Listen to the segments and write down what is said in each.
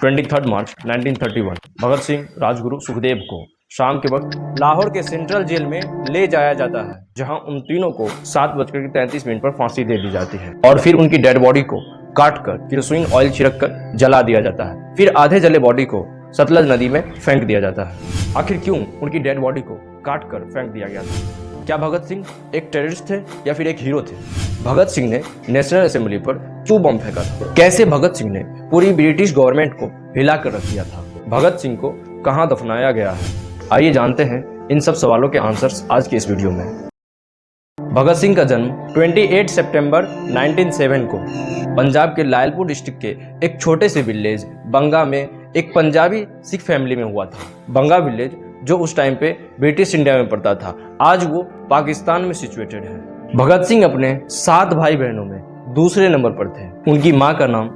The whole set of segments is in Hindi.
23 मार्च 1931 भगत सिंह राजगुरु सुखदेव को शाम के वक्त लाहौर के सेंट्रल जेल में ले जाया जाता है, जहां उन तीनों को 7:33 पर फांसी दे दी जाती है और फिर उनकी डेड बॉडी को काटकर केरोसिन ऑयल छिड़क कर जला दिया जाता है। फिर आधे जले बॉडी को सतलज नदी में फेंक दिया जाता है। आखिर क्यों उनकी डेड बॉडी को काट कर फेंक दिया गया था? क्या भगत सिंह एक टेररिस्ट थे या फिर एक हीरो थे? भगत सिंह ने नेशनल असेंबली पर क्यों बम फेंका था? कैसे भगत सिंह ने पूरी ब्रिटिश गवर्नमेंट को हिला कर रख दिया था? भगत सिंह को कहां दफनाया गया है? आइए जानते हैं इन सब सवालों के आंसर्स आज की इस वीडियो में। भगत सिंह का जन्म 28 सितंबर 1907 को पंजाब के लायलपुर डिस्ट्रिक्ट के एक छोटे से विलेज बंगा में एक पंजाबी सिख फैमिली में हुआ था। बंगा विलेज जो उस टाइम पे ब्रिटिश इंडिया में पड़ता था, आज वो पाकिस्तान में सिचुएटेड है। भगत सिंह अपने 7 भाई बहनों में दूसरे नंबर पर थे। उनकी मां का नाम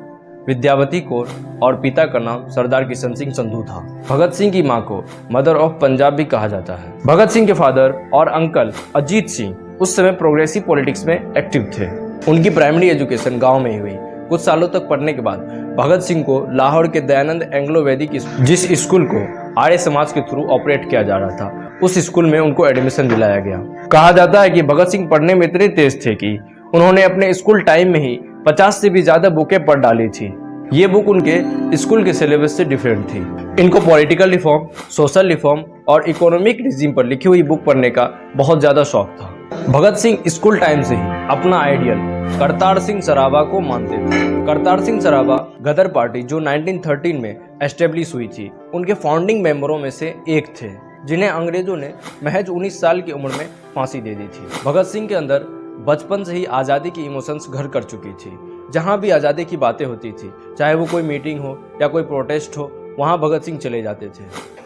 विद्यावती कौर और पिता का नाम सरदार किशन सिंह संधू था। भगत सिंह की मां को मदर ऑफ पंजाब भी कहा जाता है। भगत सिंह के फादर और अंकल अजीत सिंह उस समय प्रोग्रेसिव पॉलिटिक्स में एक्टिव थे। उनकी प्राइमरी एजुकेशन गांव में ही हुई। कुछ सालों तक पढ़ने के बाद भगत सिंह को लाहौर के दयानंद एंग्लो वैदिक जिस स्कूल को आर्य समाज के थ्रू ऑपरेट किया जा रहा था, उस स्कूल में उनको एडमिशन दिलाया गया। कहा जाता है कि भगत सिंह पढ़ने में इतने तेज थे कि उन्होंने अपने स्कूल टाइम में ही 50 से भी ज्यादा बुकें पढ़ डाली थी। ये बुक उनके स्कूल के सिलेबस से डिफरेंट थी। इनको पॉलिटिकल रिफॉर्म, सोशल रिफॉर्म और इकोनॉमिक रिजीम पर लिखी हुई बुक पढ़ने का बहुत ज्यादा शौक था। भगत सिंह स्कूल टाइम से ही अपना आइडियल करतार सिंह सराभा को मानते थे। करतार सिंह सराभा गदर पार्टी जो 1913 में एस्टेब्लिश हुई थी, उनके फाउंडिंग मेंबरों में से एक थे, जिन्हें अंग्रेजों ने महज 19 साल की उम्र में फांसी दे दी थी। भगत सिंह के अंदर बचपन से ही आज़ादी की इमोशंस घर कर चुकी थी। जहां भी आज़ादी की बातें होती थी, चाहे वो कोई मीटिंग हो या कोई प्रोटेस्ट हो, वहां भगत सिंह चले जाते थे।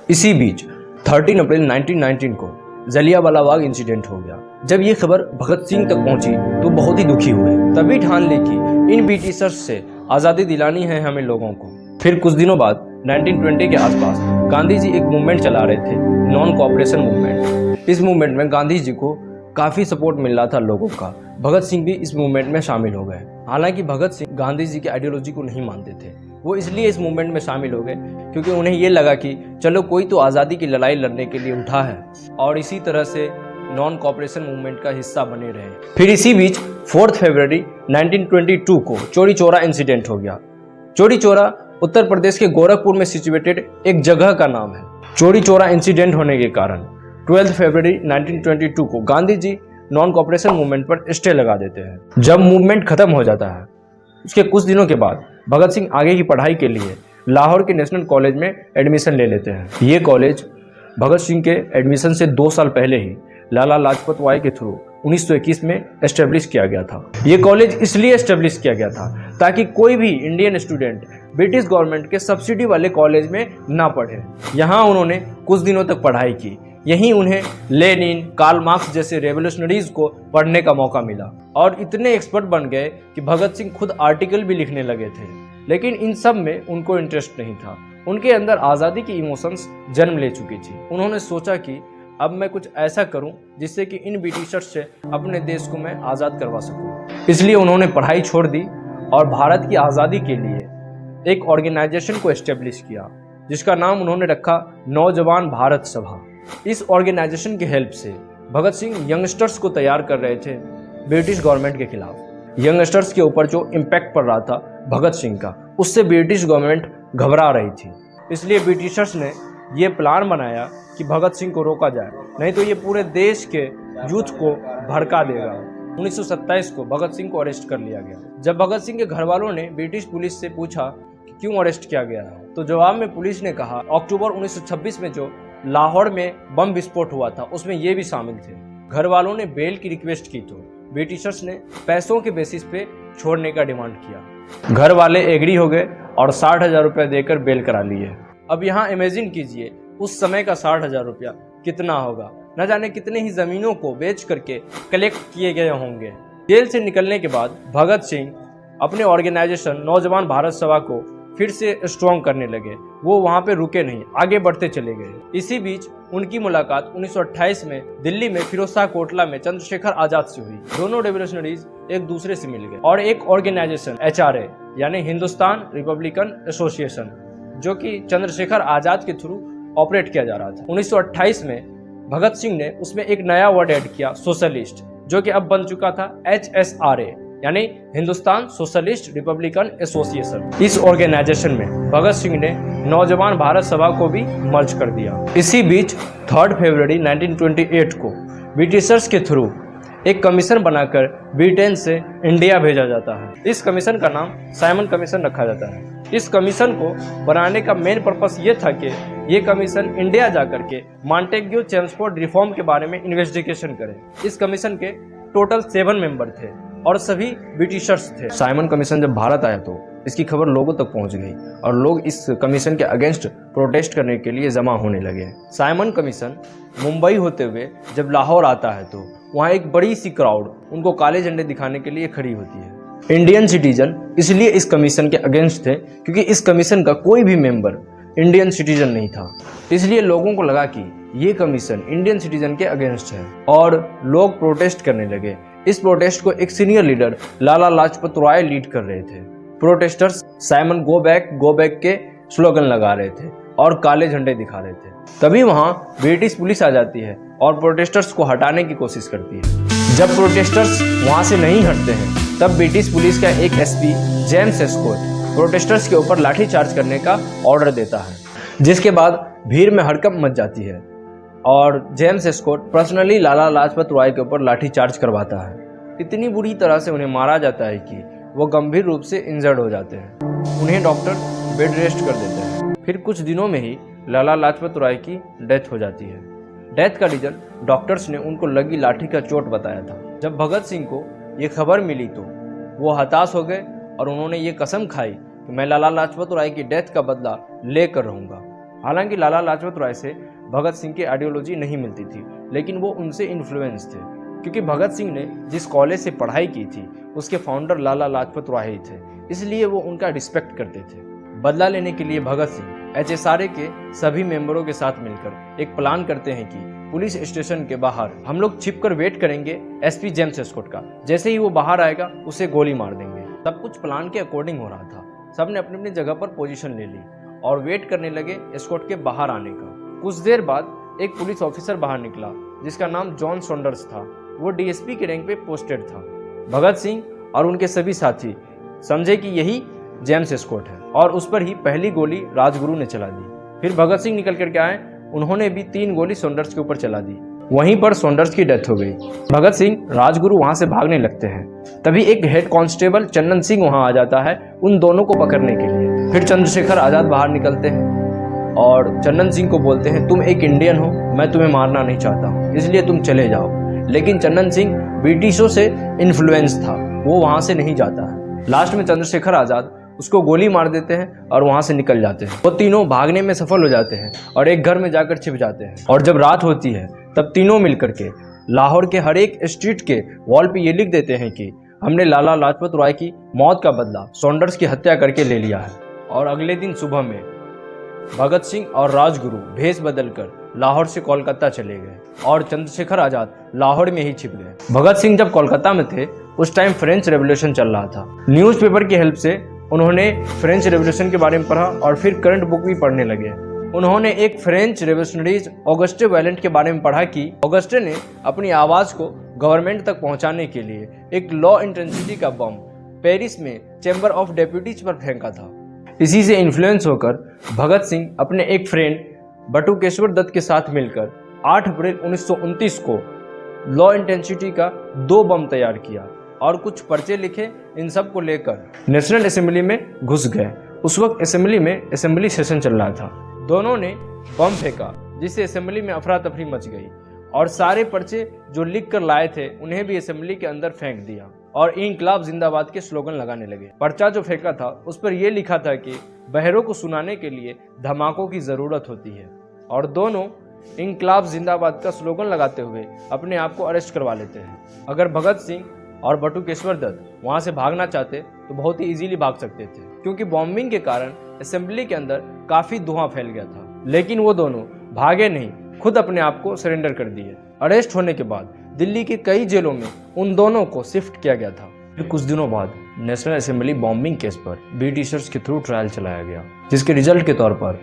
इसी बीच 13 अप्रैल 1919 को जलियांवाला बाग इंसिडेंट हो गया। जब ये खबर भगत सिंह तक पहुंची तो बहुत ही दुखी हुए। तभी ठान ली कि इन ब्रिटिशर्स से आज़ादी दिलानी है हमें लोगों को। फिर कुछ दिनों बाद 1920 के आसपास गांधी जी एक मूवमेंट चला रहे थे, नॉन कोऑपरेशन मूवमेंट। इस मूवमेंट में गांधी जी को काफ़ी सपोर्ट मिल रहा था लोगों का। भगत सिंह भी इस मूवमेंट में शामिल हो गए। हालांकि भगत सिंह गांधी जी की आइडियोलॉजी को नहीं मानते थे। वो इसलिए इस मूवमेंट में शामिल हो गए क्योंकि उन्हें ये लगा कि चलो कोई तो आज़ादी की लड़ाई लड़ने के लिए उठा है, और इसी तरह से नॉन कोऑपरेशन मूवमेंट का हिस्सा बने रहे। फिर इसी बीच 4 फरवरी 1922 को चौरी चौरा इंसिडेंट हो गया। चौरी चौरा उत्तर प्रदेश के गोरखपुर में सिचुएटेड एक जगह का नाम है। चौरी चौरा इंसिडेंट होने के कारण 12 फरवरी 1922 को Gandhi ji non cooperation movement पर स्टे लगा देते हैं। जब मूवमेंट खत्म हो जाता है, उसके कुछ दिनों के बाद भगत सिंह आगे की पढ़ाई के लिए लाहौर के नेशनल कॉलेज में एडमिशन ले लेते हैं। ये कॉलेज भगत सिंह के एडमिशन से 2 साल पहले ही लाला लाजपत राय के थ्रू 1921 में एस्टेब्लिश किया गया था। ये कॉलेज इसलिए एस्टेब्लिश किया गया था ताकि कोई भी इंडियन स्टूडेंट ब्रिटिश गवर्नमेंट के सब्सिडी वाले कॉलेज में ना पढ़े। यहाँ उन्होंने कुछ दिनों तक पढ़ाई की। यहीं उन्हें लेनिन, कार्ल मार्क्स जैसे रेवोल्यूशनरीज को पढ़ने का मौका मिला और इतने एक्सपर्ट बन गए कि भगत सिंह खुद आर्टिकल भी लिखने लगे थे। लेकिन इन सब में उनको इंटरेस्ट नहीं था। उनके अंदर आज़ादी की इमोशंस जन्म ले चुकी थी। उन्होंने सोचा कि अब मैं कुछ ऐसा करूं जिससे कि इन ब्रिटिशर्स से अपने देश को मैं आज़ाद करवा सकूं। इसलिए उन्होंने पढ़ाई छोड़ दी और भारत की आज़ादी के लिए एक ऑर्गेनाइजेशन को एस्टेब्लिश किया, जिसका नाम उन्होंने रखा नौजवान भारत सभा। इस ऑर्गेनाइजेशन की हेल्प से भगत सिंह यंगस्टर्स को तैयार कर रहे थे ब्रिटिश गवर्नमेंट के खिलाफ। यंगस्टर्स के ऊपर जो इम्पैक्ट पड़ रहा था भगत सिंह का, उससे ब्रिटिश गवर्नमेंट घबरा रही थी। इसलिए ब्रिटिशर्स ने ये प्लान बनाया कि भगत सिंह को रोका जाए, नहीं तो ये पूरे देश के यूथ को भड़का देगा। 1927 को भगत सिंह को अरेस्ट कर लिया गया। जब भगत सिंह के घर वालों ने ब्रिटिश पुलिस से पूछा कि क्यों अरेस्ट किया गया है, तो जवाब में पुलिस ने कहा अक्टूबर 1926 में जो लाहौर में बम विस्फोट हुआ था उसमें ये भी शामिल थे। घर वालों ने बेल की रिक्वेस्ट की तो ब्रिटिशर्स ने पैसों के बेसिस पे छोड़ने का डिमांड किया। घर वाले एग्री हो गए और 60,000 रुपये देकर बेल करा लिए। अब यहाँ इमेजिन कीजिए उस समय का 60,000 रुपया कितना होगा। न जाने कितने ही जमीनों को बेच करके कलेक्ट किए गए होंगे। जेल से निकलने के बाद भगत सिंह अपने ऑर्गेनाइजेशन नौजवान भारत सभा को फिर से स्ट्रॉन्ग करने लगे। वो वहां पे रुके नहीं, आगे बढ़ते चले गए। इसी बीच उनकी मुलाकात 1928 में दिल्ली में फिरोज शाह कोटला में चंद्रशेखर आजाद से हुई। दोनों रेवोल्यूशनरीज एक दूसरे से मिल गए और एक ऑर्गेनाइजेशन HRA यानी हिंदुस्तान रिपब्लिकन एसोसिएशन जो कि चंद्रशेखर आज़ाद के थ्रू ऑपरेट किया जा रहा था। 1928 में भगत सिंह ने उसमें एक नया वर्ड ऐड किया, सोशलिस्ट, जो कि अब बन चुका था HSRA, यानी हिंदुस्तान सोशलिस्ट रिपब्लिकन एसोसिएशन। इस ऑर्गेनाइजेशन में भगत सिंह ने नौजवान भारत सभा को भी मर्ज कर दिया। इसी बीच 3 फरवरी 1928 को ब्रिटिशर्स के थ्रू एक कमीशन बनाकर ब्रिटेन से इंडिया भेजा जाता है। इस कमीशन का नाम साइमन कमीशन रखा जाता है। इस कमीशन को बनाने का मेन पर्पस ये था कि ये कमीशन इंडिया जाकर के मॉन्टेग्यू चेम्सफोर्ड रिफॉर्म के बारे में इन्वेस्टिगेशन करे। इस कमीशन के टोटल 7 मेंबर थे और सभी ब्रिटिशर्स थे। साइमन कमीशन जब भारत आया तो इसकी खबर लोगों तक पहुंच गई और लोग इस कमीशन के अगेंस्ट प्रोटेस्ट करने के लिए जमा होने लगे। साइमन कमीशन मुंबई होते हुए जब लाहौर आता है तो वहाँ एक बड़ी सी क्राउड उनको काले झंडे दिखाने के लिए खड़ी होती है। इंडियन सिटीजन इसलिए इस कमीशन के अगेंस्ट थे क्योंकि इस कमीशन का कोई भी मेंबर इंडियन सिटीजन नहीं था। इसलिए लोगों को लगा कि ये कमीशन इंडियन सिटीजन के अगेंस्ट है और लोग प्रोटेस्ट करने लगे। इस प्रोटेस्ट को एक senior leader Lala Lajpat Rai lead कर रहे थे। प्रोटेस्टर्स साइमन गो बैक के स्लोगन लगा रहे थे और काले झंडे दिखा रहे थे। तभी वहां ब्रिटिश पुलिस आ जाती है और प्रोटेस्टर्स को हटाने की कोशिश करती है। जब प्रोटेस्टर्स वहां से नहीं हटते हैं तब ब्रिटिश पुलिस का एक एसपी जेम्स एस्कॉट प्रोटेस्टर्स के ऊपर लाठीचार्ज करने का ऑर्डर देता है, जिसके बाद भीड़ में हड़कंप मच जाती है और James escort personally Lala Lajpat Rai के ऊपर लाठीचार्ज करवाता है। इतनी बुरी तरह से उन्हें मारा जाता है कि वो गंभीर रूप से इंजर्ड हो जाते हैं। उन्हें डॉक्टर बेड रेस्ट कर देते हैं। फिर कुछ दिनों में ही लाला लाजपत राय की डेथ हो जाती है। डेथ का रीजन डॉक्टर्स ने उनको लगी लाठी का चोट बताया था। जब भगत सिंह को ये खबर मिली तो वो हताश हो गए और उन्होंने ये कसम खाई कि मैं लाला लाजपत राय की डेथ का बदला लेकर रहूँगा। हालांकि लाला लाजपत राय से भगत सिंह की आइडियोलॉजी नहीं मिलती थी, लेकिन वो उनसे इन्फ्लुएंस थे क्योंकि भगत सिंह ने जिस कॉलेज से पढ़ाई की थी उसके फाउंडर लाला लाजपत राय ही थे, इसलिए वो उनका रिस्पेक्ट करते थे। बदला लेने के लिए भगत सिंह HSRA के सभी मेंबरों के साथ मिलकर एक प्लान करते हैं कि पुलिस स्टेशन के बाहर हम लोग छिपकर वेट करेंगे एसपी जेम्स एस्कॉट का। जैसे ही वो बाहर आएगा उसे गोली मार देंगे। सब कुछ प्लान के अकॉर्डिंग हो रहा था। सबने अपनी अपनी जगह पर पोजीशन ले ली और वेट करने लगे एस्कॉट के बाहर आने का। कुछ देर बाद एक पुलिस ऑफिसर बाहर निकला जिसका नाम जॉन सॉन्डर्स था। वो DSP के रैंक पे पोस्टेड था। भगत सिंह और उनके सभी साथी समझे कि यही जेम्स एस्कॉट है और उस पर ही पहली गोली राजगुरु ने चला दी। फिर भगत सिंह निकल करके आए, उन्होंने भी 3 गोली सॉन्डर्स के ऊपर चला दी। वहीं पर सॉन्डर्स की डेथ हो गई। भगत सिंह राजगुरु वहां से भागने लगते हैं। तभी एक हेड कांस्टेबल चंदन सिंह वहां आ जाता है उन दोनों को पकड़ने के लिए। फिर चंद्रशेखर आजाद बाहर निकलते हैं और चंदन सिंह को बोलते हैं, तुम एक इंडियन हो, मैं तुम्हें मारना नहीं चाहता हूँ, इसलिए तुम चले जाओ। लेकिन चंदन सिंह ब्रिटिशों से इन्फ्लुएंस था, वो वहां से नहीं जाता है। लास्ट में चंद्रशेखर आजाद उसको गोली मार देते हैं और वहां से निकल जाते हैं। वो तीनों भागने में सफल हो जाते हैं और एक घर में जाकर छिप जाते हैं। और जब रात होती है तब तीनों मिलकर के लाहौर के हर एक स्ट्रीट के वॉल पे ये लिख देते हैं कि हमने लाला लाजपत राय की मौत का बदला सॉन्डर्स की हत्या करके ले लिया है। और अगले दिन सुबह में भगत सिंह और राजगुरु भेष बदलकर लाहौर से कोलकाता चले गए और चंद्रशेखर आजाद लाहौर में ही छिप गए। भगत सिंह जब कोलकाता में थे उस टाइम फ्रेंच रेवोल्यूशन चल रहा था। न्यूज़पेपर की हेल्प से उन्होंने फ्रेंच रेवोल्यूशन के बारे में पढ़ा और फिर करंट बुक भी पढ़ने लगे। उन्होंने एक फ्रेंच रेवोल्यूशनरीज ऑगस्टे वैलेंट के बारे में पढ़ा कि ऑगस्टे ने अपनी आवाज़ को गवर्नमेंट तक पहुंचाने के लिए एक लो इंटेंसिटी का बम पेरिस में चैम्बर ऑफ डेप्यूटीज पर फेंका था। इसी से इन्फ्लुएंस होकर भगत सिंह अपने एक फ्रेंड बटुकेश्वर दत्त के साथ मिलकर 8 अप्रैल 1929 को लो इंटेंसिटी का 2 बम तैयार किया और कुछ पर्चे लिखे। इन सब को लेकर नेशनल असेंबली में घुस गए। उस वक्त असेंबली में असेंबली सेशन चल रहा था। दोनों ने बम फेंका जिससे असेंबली में अफरा तफरी मच गई और सारे पर्चे जो लिख कर लाए थे उन्हें भी असेंबली के अंदर फेंक दिया और इनकलाब जिंदाबाद के स्लोगन लगाने लगे। पर्चा जो फेंका था उस पर यह लिखा था कि बहरों को सुनाने के लिए धमाकों की जरूरत होती है। और दोनों इनकलाब जिंदाबाद का स्लोगन लगाते हुए अपने आप को अरेस्ट करवा लेते हैं। अगर भगत सिंह और बटुकेश्वर दत्त वहां से भागना चाहते तो बहुत ही इजीली भाग सकते थे, क्योंकि बॉम्बिंग के कारण असेंबली के अंदर काफी धुआं फैल गया था। लेकिन वो दोनों भागे नहीं, खुद अपने आप को सरेंडर कर दिए। अरेस्ट होने के बाद दिल्ली की कई जेलों में उन दोनों को शिफ्ट किया गया था। फिर कुछ दिनों बाद नेशनल असेंबली बॉम्बिंग केस पर ब्रिटिशर्स के थ्रू ट्रायल चलाया गया, जिसके रिजल्ट के तौर पर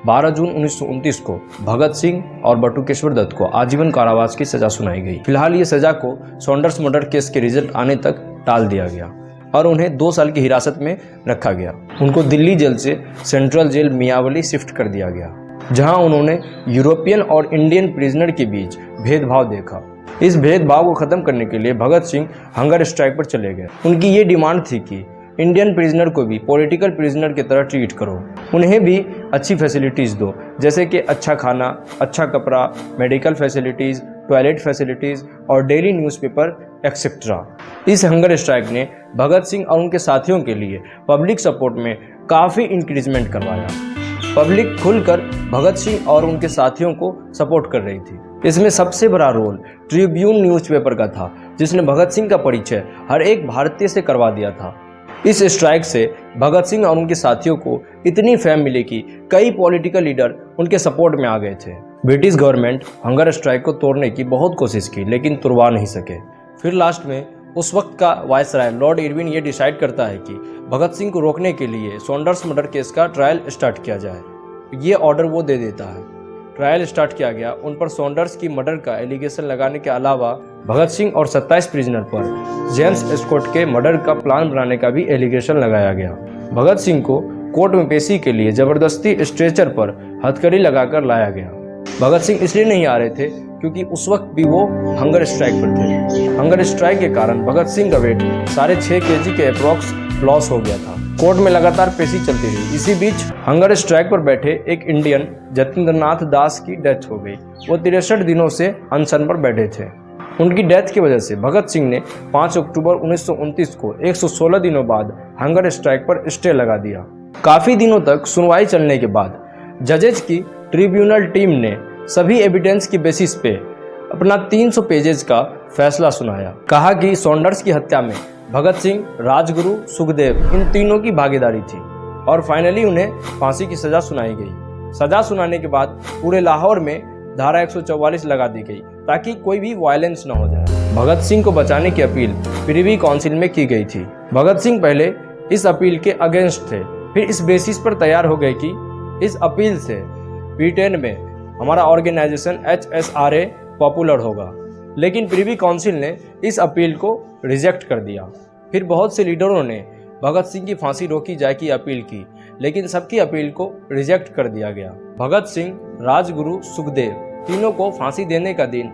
12 जून 1929 को भगत सिंह और बटुकेश्वर दत्त को आजीवन कारावास की सजा सुनाई गई। फिलहाल ये सजा को सॉन्डर्स मर्डर केस के रिजल्ट आने तक टाल दिया गया और उन्हें 2 साल की हिरासत में रखा गया। उनको दिल्ली जेल से सेंट्रल जेल मियावली शिफ्ट कर दिया गया, जहां उन्होंने यूरोपियन और इंडियन प्रिजनर के बीच भेदभाव देखा। इस भेदभाव को खत्म करने के लिए भगत सिंह हंगर स्ट्राइक पर चले गए। उनकी ये डिमांड थी कि इंडियन प्रिजनर को भी पॉलिटिकल प्रिजनर की तरह ट्रीट करो, उन्हें भी अच्छी फैसिलिटीज़ दो, जैसे कि अच्छा खाना, अच्छा कपड़ा, मेडिकल फैसिलिटीज़, टॉयलेट फैसिलिटीज़ और डेली न्यूज़पेपर एक्सेट्रा। इस हंगर स्ट्राइक ने भगत सिंह और उनके साथियों के लिए पब्लिक सपोर्ट में काफ़ी इंक्रीजमेंट करवाया। पब्लिक खुलकर भगत सिंह और उनके साथियों को सपोर्ट कर रही थी। इसमें सबसे बड़ा रोल ट्रिब्यून न्यूज़पेपर का था, जिसने भगत सिंह का परिचय हर एक भारतीय से करवा दिया था। इस स्ट्राइक से भगत सिंह और उनके साथियों को इतनी फेम मिली कि कई पॉलिटिकल लीडर उनके सपोर्ट में आ गए थे। ब्रिटिश गवर्नमेंट हंगर स्ट्राइक को तोड़ने की बहुत कोशिश की, लेकिन तुड़वा नहीं सके। फिर लास्ट में उस वक्त का वायसराय लॉर्ड इरविन ये डिसाइड करता है कि भगत सिंह को रोकने के लिए सॉन्डर्स मर्डर केस का ट्रायल स्टार्ट किया जाए। ये ऑर्डर वो दे देता है। ट्रायल स्टार्ट किया गया। उन पर सॉन्डर्स की मर्डर का एलिगेशन लगाने के अलावा भगत सिंह और 27 प्रिजनर पर जेम्स स्कॉट के मर्डर का प्लान बनाने का भी एलिगेशन लगाया गया। भगत सिंह को कोर्ट में पेशी के लिए जबरदस्ती स्ट्रेचर पर हथकड़ी लगाकर लाया गया। भगत सिंह इसलिए नहीं आ रहे थे क्योंकि उस वक्त भी वो हंगर स्ट्राइक पर थे। हंगर स्ट्राइक के कारण भगत सिंह का वेट 6.5 kg के अप्रॉक्स लॉस हो गया था। कोर्ट में लगातार पेशी चलती रही। इसी बीच हंगर स्ट्राइक पर बैठे एक इंडियन जतिंद्रनाथ दास की डेथ हो गई। वो 63 दिनों से अनशन पर बैठे थे। उनकी डेथ की वजह से भगत सिंह ने 5 अक्टूबर 1929 को 116 दिनों बाद हंगर स्ट्राइक पर स्टे लगा दिया। काफी दिनों तक सुनवाई चलने के बाद जजेज की ट्रिब्यूनल टीम ने सभी एविडेंस की बेसिस पे अपना 300 पेजेस का फैसला सुनाया। कहा कि सॉन्डर्स की हत्या में भगत सिंह, राजगुरु, सुखदेव इन तीनों की भागीदारी थी और फाइनली उन्हें फांसी की सजा सुनाई गई। सजा सुनाने के बाद पूरे लाहौर में धारा 144 लगा दी गई ताकि कोई भी वायलेंस न हो जाए। भगत सिंह को बचाने की अपील प्रिवी काउंसिल में की गई थी। भगत सिंह पहले इस अपील के अगेंस्ट थे, फिर इस बेसिस पर तैयार हो गए कि इस अपील से ब्रिटेन में हमारा ऑर्गेनाइजेशन HSRA पॉपुलर होगा, लेकिन प्रिवी काउंसिल ने इस अपील को रिजेक्ट कर दिया। फिर बहुत से लीडरों ने भगत सिंह की फांसी रोकी जाए की अपील की, लेकिन सबकी अपील को रिजेक्ट कर दिया गया। भगत सिंह, राजगुरु, सुखदेव तीनों को फांसी देने का दिन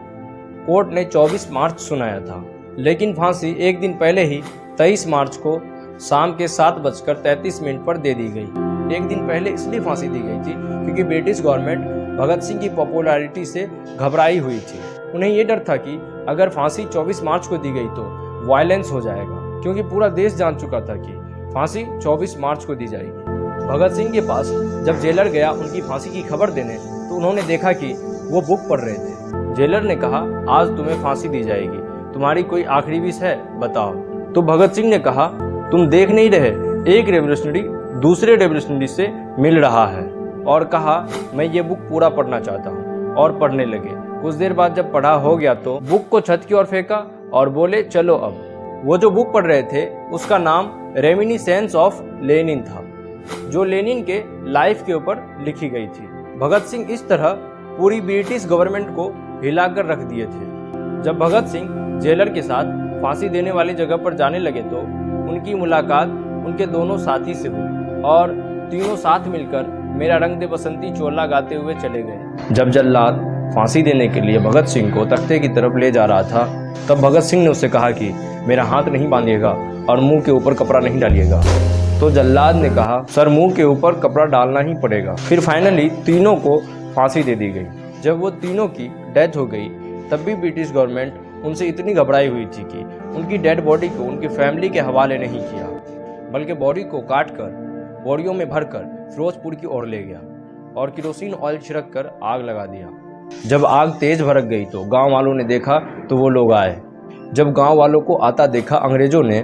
कोर्ट ने 24 मार्च सुनाया था, लेकिन फांसी एक दिन पहले ही 23 मार्च को शाम के 7:33 पर दे दी गई। एक दिन पहले इसलिए फांसी दी गई थी क्योंकि ब्रिटिश गवर्नमेंट भगत सिंह की पॉपुलैरिटी से घबराई हुई थी। उन्हें ये डर था कि अगर फांसी 24 मार्च को दी गई तो वायलेंस हो जाएगा, क्योंकि पूरा देश जान चुका था कि फांसी 24 मार्च को दी जाएगी। भगत सिंह के पास जब जेलर गया उनकी फांसी की खबर देने, तो उन्होंने देखा कि वो बुक पढ़ रहे थे। जेलर ने कहा, आज तुम्हें फांसी दी जाएगी, तुम्हारी कोई आखिरी विश है, बताओ। तो भगत सिंह ने कहा, तुम देख नहीं रहे एक रेवोल्यूशनरी दूसरे रेवोल्यूशनरी से मिल रहा है, और कहा मैं ये बुक पूरा पढ़ना चाहता हूँ, और पढ़ने लगे। कुछ देर बाद जब पढ़ा हो गया तो बुक को छत की ओर फेंका और बोले चलो अब। वो जो बुक पढ़ रहे थे उसका नाम रेमिनिसेंस ऑफ लेनिन था, जो लेनिन के लाइफ के ऊपर लिखी गई थी। भगत सिंह इस तरह पूरी ब्रिटिश गवर्नमेंट को हिलाकर रख दिए थे। जब भगत सिंह जेलर के साथ फांसी देने वाली जगह पर जाने लगे तो उनकी मुलाकात उनके दोनों साथी से हुई और तीनों साथ मिलकर मेरा रंग दे बसंती चोला गाते हुए चले गए। जब जल्लाद फांसी देने के लिए भगत सिंह को तख्ते की तरफ ले जा रहा था, तब भगत सिंह ने उससे कहा कि मेरा हाथ नहीं बांधिएगा और मुंह के ऊपर कपड़ा नहीं डालिएगा। तो जल्लाद ने कहा, सर मुंह के ऊपर कपड़ा डालना ही पड़ेगा। फिर फाइनली तीनों को फांसी दे दी गई। जब वो तीनों की डेथ हो गई तब भी ब्रिटिश गवर्नमेंट उनसे इतनी घबराई हुई थी कि उनकी डेड बॉडी को उनकी फैमिली के हवाले नहीं किया, बल्कि बॉडी को काट कर बोरियों में भरकर फिरोजपुर की ओर ले गया और केरोसिन ऑयल छिड़क कर आग लगा दिया। जब आग तेज भड़क गई तो गांव वालों ने देखा तो वो लोग आए। जब गांव वालों को आता देखा अंग्रेजों ने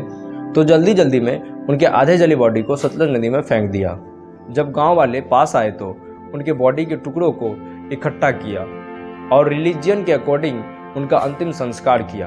तो जल्दी जल्दी में उनके आधे जली बॉडी को सतलज नदी में फेंक दिया। जब गांव वाले पास आए तो उनके बॉडी के टुकड़ों को इकट्ठा किया और रिलीजियन के अकॉर्डिंग उनका अंतिम संस्कार किया।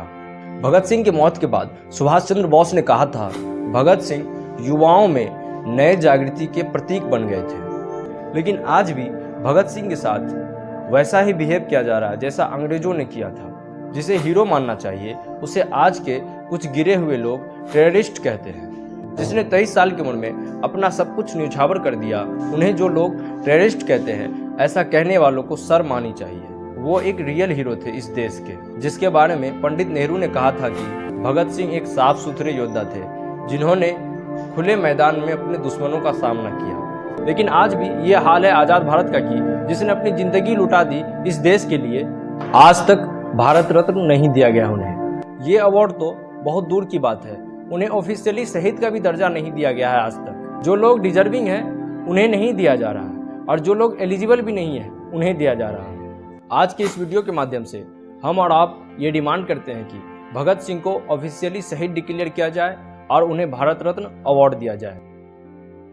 भगत सिंह की मौत के बाद सुभाष चंद्र बोस ने कहा था भगत सिंह युवाओं में नए जागृति के प्रतीक बन गए थे। लेकिन आज भी भगत सिंह के साथ वैसा ही बिहेव किया जा रहा है जैसा अंग्रेजों ने किया था। जिसे हीरो मानना चाहिए उसे आज के कुछ गिरे हुए लोग टेररिस्ट कहते हैं। जिसने 23 साल की उम्र में अपना सब कुछ न्यौछावर कर दिया, उन्हें जो लोग टेररिस्ट कहते हैं, ऐसा कहने वालों को शर्म आनी चाहिए। वो एक रियल हीरो थे इस देश के, जिसके बारे में पंडित नेहरू ने कहा था कि भगत सिंह एक साफ सुथरे योद्धा थे जिन्होंने खुले मैदान में अपने दुश्मनों का सामना किया। लेकिन आज भी ये हाल है आज़ाद भारत का कि जिसने अपनी जिंदगी लुटा दी इस देश के लिए, आज तक भारत रत्न नहीं दिया गया उन्हें। ये अवार्ड तो बहुत दूर की बात है, उन्हें ऑफिशियली शहीद का भी दर्जा नहीं दिया गया है आज तक। जो लोग डिजर्विंग हैं उन्हें नहीं दिया जा रहा है और जो लोग एलिजिबल भी नहीं है उन्हें दिया जा रहा है। आज के इस वीडियो के माध्यम से हम और आप ये डिमांड करते हैं कि भगत सिंह को ऑफिशियली शहीद डिक्लेयर किया जाए और उन्हें भारत रत्न अवार्ड दिया जाए।